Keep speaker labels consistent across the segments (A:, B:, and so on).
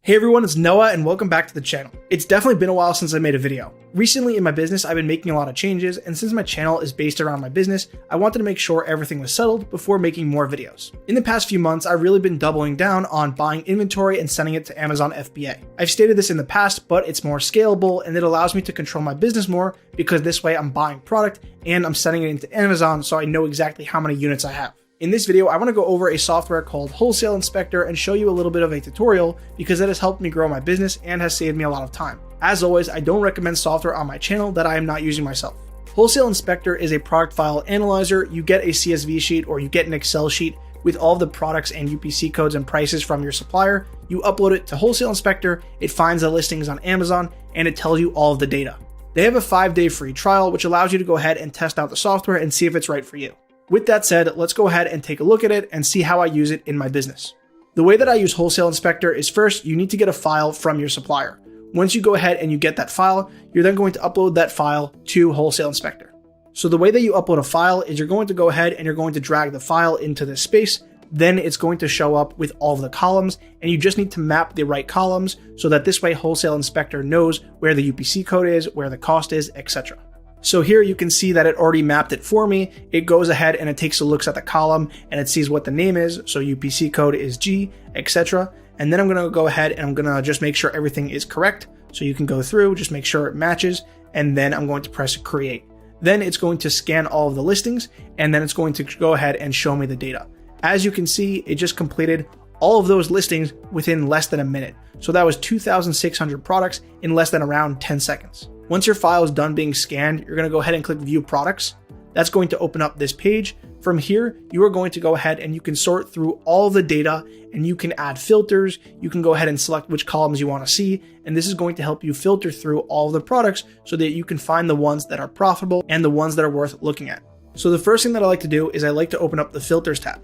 A: Hey everyone, it's Noah and welcome back to the channel. It's definitely been a while since I made a video. Recently in my business, I've been making a lot of changes, and since my channel is based around my business, I wanted to make sure everything was settled before making more videos. In the past few months, I've really been doubling down on buying inventory and sending it to Amazon FBA. I've stated this in the past, but it's more scalable and it allows me to control my business more because this way I'm buying product and I'm sending it into Amazon so I know exactly how many units I have. In this video, I want to go over a software called Wholesale Inspector and show you a little bit of a tutorial because it has helped me grow my business and has saved me a lot of time. As always, I don't recommend software on my channel that I am not using myself. Wholesale Inspector is a product file analyzer. You get a CSV sheet or you get an Excel sheet with all of the products and UPC codes and prices from your supplier. You upload it to Wholesale Inspector, it finds the listings on Amazon, and it tells you all of the data. They have a 5-day free trial, which allows you to go ahead and test out the software and see if it's right for you. With that said, let's go ahead and take a look at it and see how I use it in my business. The way that I use Wholesale Inspector is first, you need to get a file from your supplier. Once you go ahead and you get that file, you're then going to upload that file to Wholesale Inspector. So the way that you upload a file is you're going to go ahead and you're going to drag the file into this space. Then it's going to show up with all of the columns, and you just need to map the right columns so that this way Wholesale Inspector knows where the UPC code is, where the cost is, etc. So here you can see that it already mapped it for me. It goes ahead and it takes a look at the column and it sees what the name is. So UPC code is G, etc. And then I'm going to go ahead and I'm going to just make sure everything is correct. So you can go through, just make sure it matches. And then I'm going to press create. Then it's going to scan all of the listings and then it's going to go ahead and show me the data. As you can see, it just completed all of those listings within less than a minute. So that was 2,600 products in less than around 10 seconds. Once your file is done being scanned, you're going to go ahead and click View Products. That's going to open up this page. From here, you are going to go ahead and you can sort through all of the data and you can add filters. You can go ahead and select which columns you want to see. And this is going to help you filter through all of the products so that you can find the ones that are profitable and the ones that are worth looking at. So the first thing that I like to do is I like to open up the Filters tab.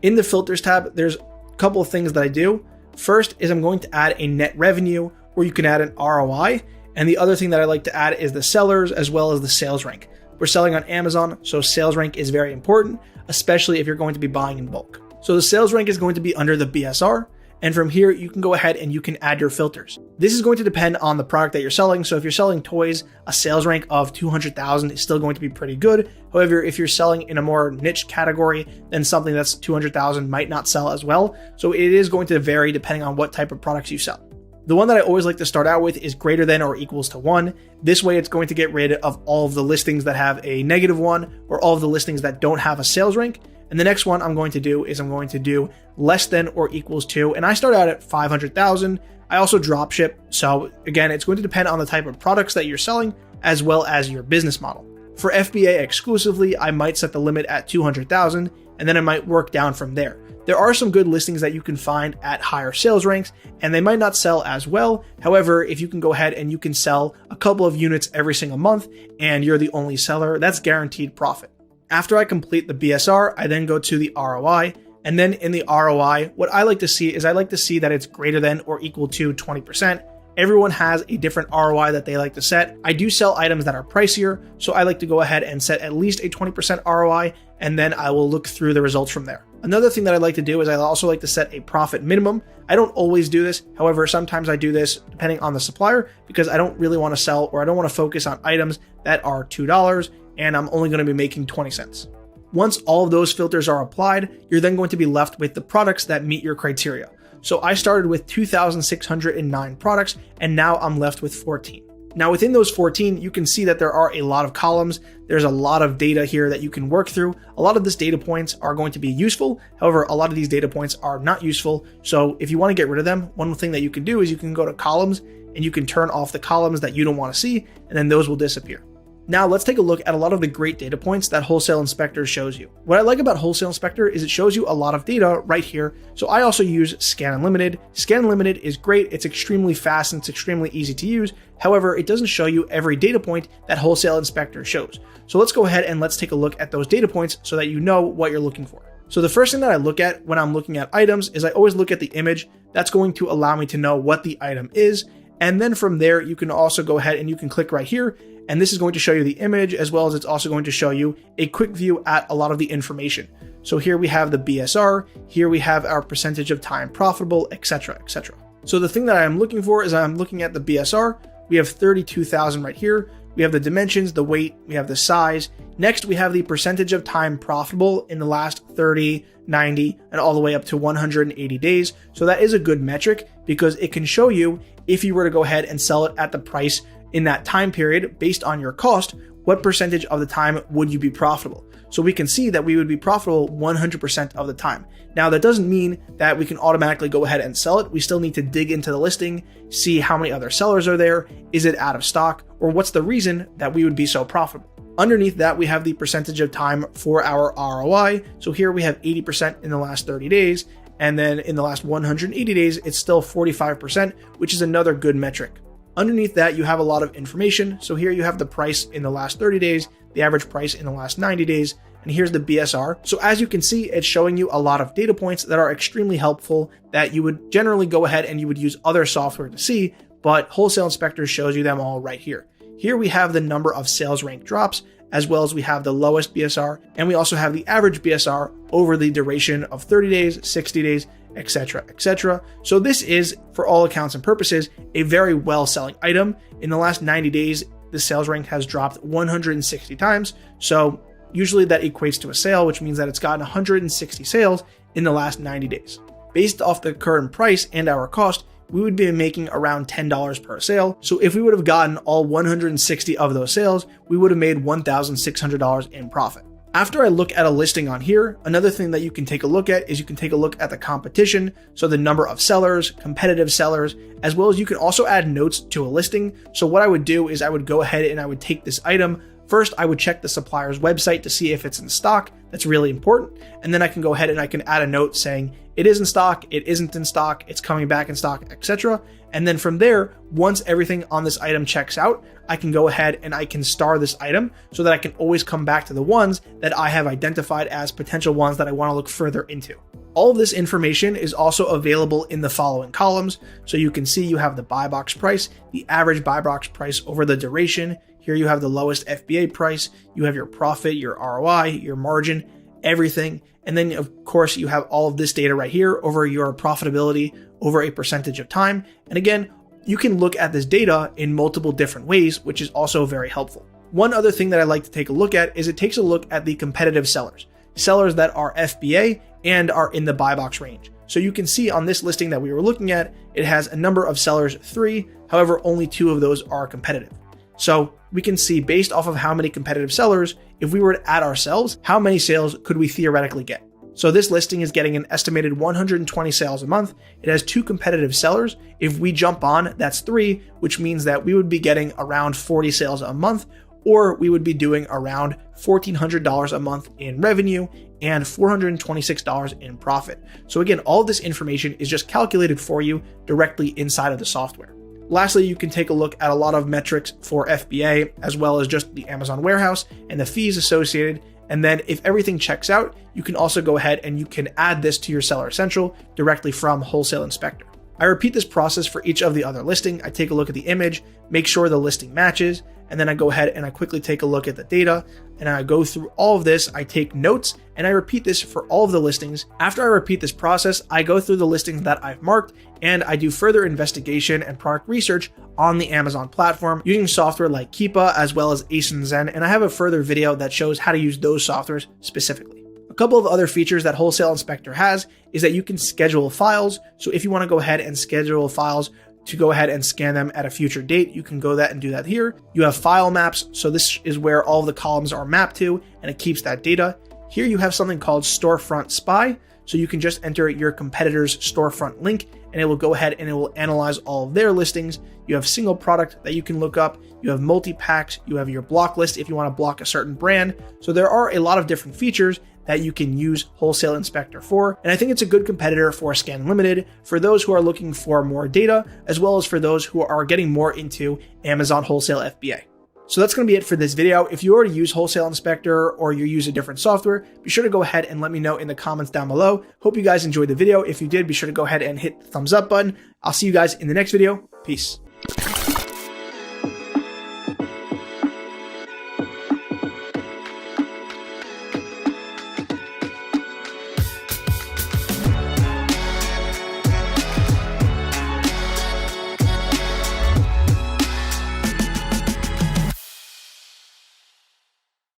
A: In the Filters tab, there's a couple of things that I do. First is I'm going to add a net revenue, or you can add an ROI. And the other thing that I like to add is the sellers as well as the sales rank. We're selling on Amazon, so sales rank is very important, especially if you're going to be buying in bulk. So the sales rank is going to be under the BSR. And from here, you can go ahead and you can add your filters. This is going to depend on the product that you're selling. So if you're selling toys, a sales rank of 200,000 is still going to be pretty good. However, if you're selling in a more niche category, then something that's 200,000 might not sell as well. So it is going to vary depending on what type of products you sell. The one that I always like to start out with is greater than or equals to 1. This way it's going to get rid of all of the listings that have a -1 or all of the listings that don't have a sales rank. And the next one I'm going to do is I'm going to do less than or equals to, and I start out at 500,000. I also drop ship. So again, it's going to depend on the type of products that you're selling as well as your business model. For FBA exclusively, I might set the limit at 200,000 and then I might work down from there. There are some good listings that you can find at higher sales ranks and they might not sell as well. However, if you can go ahead and you can sell a couple of units every single month and you're the only seller, that's guaranteed profit. After I complete the BSR, I then go to the ROI. And then in the ROI, what I like to see is I like to see that it's greater than or equal to 20%. Everyone has a different ROI that they like to set. I do sell items that are pricier, so I like to go ahead and set at least a 20% ROI, and then I will look through the results from there. Another thing that I like to do is I also like to set a profit minimum. I don't always do this. However, sometimes I do this depending on the supplier because I don't really want to sell or I don't want to focus on items that are $2 and I'm only going to be making 20 cents. Once all of those filters are applied, you're then going to be left with the products that meet your criteria. So I started with 2,609 products and now I'm left with 14. Now within those 14, you can see that there are a lot of columns. There's a lot of data here that you can work through. A lot of these data points are going to be useful. However, a lot of these data points are not useful. So if you want to get rid of them, one thing that you can do is you can go to columns and you can turn off the columns that you don't want to see, and then those will disappear. Now let's take a look at a lot of the great data points that Wholesale Inspector shows you. What I like about Wholesale Inspector is it shows you a lot of data right here. So I also use Scan Unlimited. Scan Unlimited is great. It's extremely fast and it's extremely easy to use. However, it doesn't show you every data point that Wholesale Inspector shows. So let's go ahead and let's take a look at those data points so that you know what you're looking for. So the first thing that I look at when I'm looking at items is I always look at the image. That's going to allow me to know what the item is. And then from there, you can also go ahead and you can click right here. And this is going to show you the image as well as it's also going to show you a quick view at a lot of the information. So here we have the BSR, here we have our percentage of time profitable, etc., etc. So the thing that I'm looking for is I'm looking at the BSR. We have 32,000 right here. We have the dimensions, the weight, we have the size. Next, we have the percentage of time profitable in the last 30, 90, and all the way up to 180 days. So that is a good metric because it can show you if you were to go ahead and sell it at the price in that time period based on your cost, what percentage of the time would you be profitable? So we can see that we would be profitable 100% of the time. Now, that doesn't mean that we can automatically go ahead and sell it. We still need to dig into the listing, see how many other sellers are there, is it out of stock, or what's the reason that we would be so profitable. Underneath that, we have the percentage of time for our ROI. So here we have 80% in the last 30 days, and then in the last 180 days, it's still 45%, which is another good metric. Underneath that, you have a lot of information. So here you have the price in the last 30 days, the average price in the last 90 days, and here's the BSR. So as you can see, it's showing you a lot of data points that are extremely helpful that you would generally go ahead and you would use other software to see, but Wholesale Inspector shows you them all right here. Here we have the number of sales rank drops, as well as we have the lowest BSR, and we also have the average BSR over the duration of 30 days, 60 days, etc., etc. So this is, for all accounts and purposes, a very well-selling item. In the last 90 days, the sales rank has dropped 160 times. So usually that equates to a sale, which means that it's gotten 160 sales in the last 90 days. Based off the current price and our cost, we would be making around $10 per sale. So if we would have gotten all 160 of those sales, we would have made $1,600 in profit. After I look at a listing on here, another thing that you can take a look at is you can take a look at the competition. So the number of sellers, competitive sellers, as well as you can also add notes to a listing. So what I would do is I would go ahead and I would take this item. First, I would check the supplier's website to see if it's in stock. That's really important. And then I can go ahead and I can add a note saying it is in stock, it isn't in stock, it's coming back in stock, etc. And then from there, once everything on this item checks out, I can go ahead and I can star this item so that I can always come back to the ones that I have identified as potential ones that I want to look further into. All of this information is also available in the following columns. So you can see you have the buy box price, the average buy box price over the duration. Here you have the lowest FBA price, you have your profit, your ROI, your margin, everything. And then of course you have all of this data right here over your profitability over a percentage of time. And again, you can look at this data in multiple different ways, which is also very helpful. One other thing that I like to take a look at is it takes a look at the competitive sellers that are FBA and are in the buy box range. So you can see on this listing that we were looking at, it has a number of sellers, 3, however, only 2 of those are competitive. So we can see based off of how many competitive sellers, if we were to add ourselves, how many sales could we theoretically get? So this listing is getting an estimated 120 sales a month. It has 2 competitive sellers. If we jump on, that's 3, which means that we would be getting around 40 sales a month, or we would be doing around $1,400 a month in revenue and $426 in profit. So again, all of this information is just calculated for you directly inside of the software. Lastly, you can take a look at a lot of metrics for FBA, as well as just the Amazon warehouse and the fees associated. And then if everything checks out, you can also go ahead and you can add this to your Seller Central directly from Wholesale Inspector. I repeat this process for each of the other listing. I take a look at the image, make sure the listing matches, and then I go ahead and I quickly take a look at the data and I go through all of this. I take notes and I repeat this for all of the listings. After I repeat this process, I go through the listings that I've marked and I do further investigation and product research on the Amazon platform using software like Keepa as well as Ace and Zen. And I have a further video that shows how to use those softwares specifically. A couple of other features that Wholesale Inspector has is that you can schedule files. So if you want to go ahead and schedule files to go ahead and scan them at a future date, you can go that and do that here. You have file maps. So this is where all of the columns are mapped to, and it keeps that data. Here you have something called Storefront Spy. So you can just enter your competitor's storefront link and it will go ahead and it will analyze all of their listings. You have single product that you can look up. You have multi-packs. You have your block list if you want to block a certain brand. So there are a lot of different features that you can use Wholesale Inspector for. And I think it's a good competitor for Scan Limited for those who are looking for more data, as well as for those who are getting more into Amazon Wholesale FBA. So that's going to be it for this video. If you already use Wholesale Inspector or you use a different software, be sure to go ahead and let me know in the comments down below. Hope you guys enjoyed the video. If you did, be sure to go ahead and hit the thumbs up button. I'll see you guys in the next video. Peace.